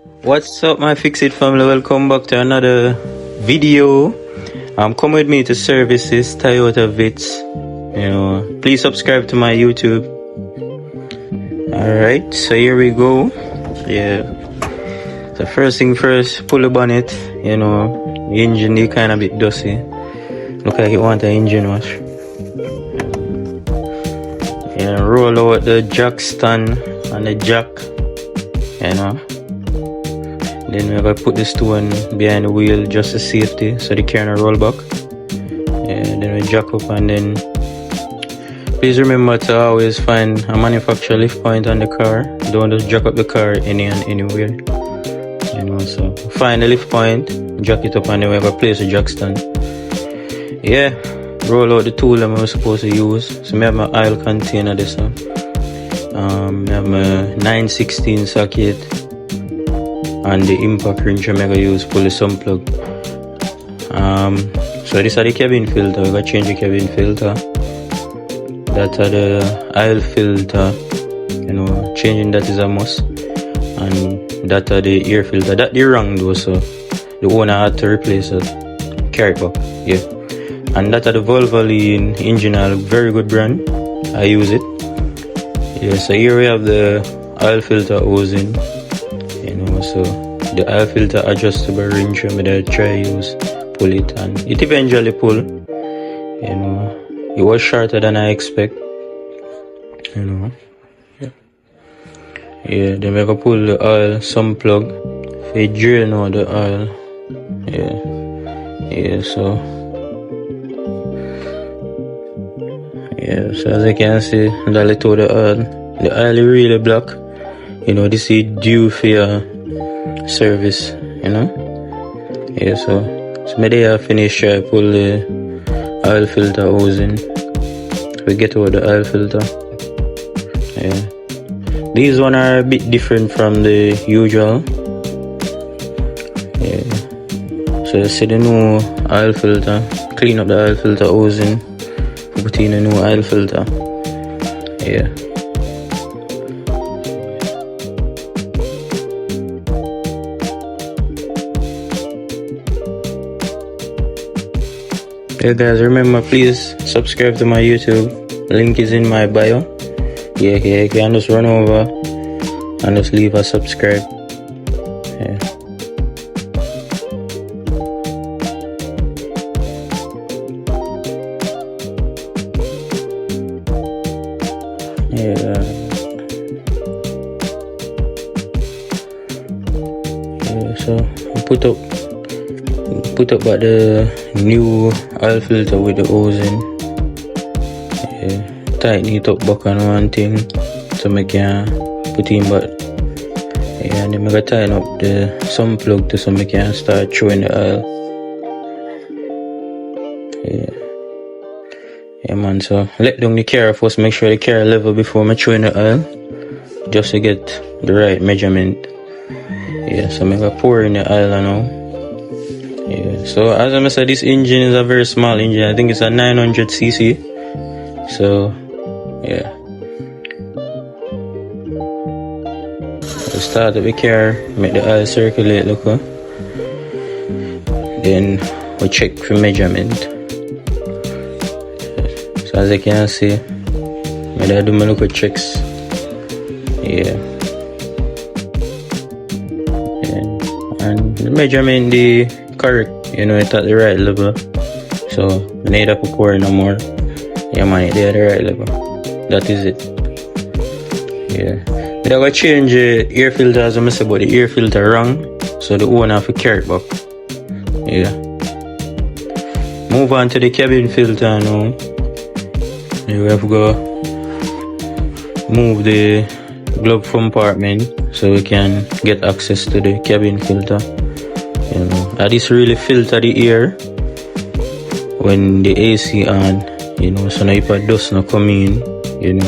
What's up, my Fixit family? Welcome back to another video. Come with me to service this Toyota Vitz. Please subscribe to my YouTube. Alright, so here we go. Yeah. So first thing first, pull the bonnet. The engine is kind of a bit dusty. Look like it wants an engine wash. Yeah, roll out the jack stand and the jack. Then we're going to put the stone behind the wheel just for safety so the car can roll back. Then we jack up, and then please remember to always find a manufacturer lift point on the car. Don't just jack up the car any and anywhere. So find the lift point, jack it up, and then we're going to place the jack stand. Yeah, roll out the tool that we're supposed to use. So I have my oil container this one. I have my 9/16 socket. And the impact wrench I'm going to use pull the sun plug. So this is the cabin filter. We're going to change the cabin filter. That's the oil filter. Changing that is a must. And that's the air filter. That's the wrong though, so the owner had to replace it. Carry it back. Yeah. And that's the Valvoline engine oil. Very good brand. I use it. Yeah, so here we have the oil filter housing. So the oil filter adjustable wrench I'm gonna try use, pull it, and it eventually pull. It was shorter than I expect. Yeah. Then we're gonna pull the oil some plug. If drain out the oil. So as you can see, the little the oil is really black. This is due for your service, so maybe I finish pull the oil filter housing. We get over the oil filter. These one are a bit different from the usual. So you see the new oil filter, clean up the oil filter housing, put in a new oil filter. Hey guys, remember, please subscribe to my YouTube. Link is in my bio. You can just run over and just leave a subscribe. So put up about the new oil filter with the housing. Tighten it up back on one thing so I can put in back. And then I gotta tighten up the sun plug so I can start throwing the oil. Man, so let down the car first, make sure the car level before I throw in the oil, just to get the right measurement. So I'm gonna pour in the oil now. So as I said, this engine is a very small engine. I think it's a 900cc. So we start up the car, make the oil circulate, look. Then we check for measurement. So as you can see, I do my local checks. And the measurement the correct, it's at the right level. So I need to pour no more. Man, it's at the right level. That is it. But I gotta change the air filter, as I said, but the air filter wrong. So the owner have to carry it back. Move on to the cabin filter now. We have to go move the glove compartment so we can get access to the cabin filter. And this really filter the air when the AC on, so now if a dust not come in, and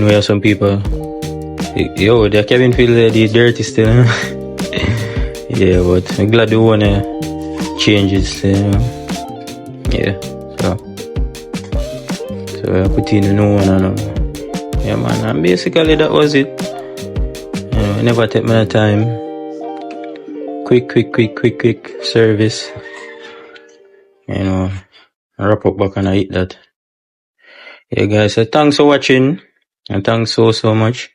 we have some people, the cabin filter is dirty still. But I'm glad they wanna change it. So I put in a new one and man, and basically that was it. it never take me time. Quick service. Wrap up back and I eat that. Yeah, guys, so thanks for watching. And thanks so much.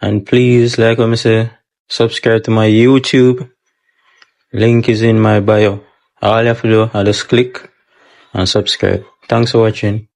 And please, like I say, subscribe to my YouTube. Link is in my bio. All you have to do is just click and subscribe. Thanks for watching.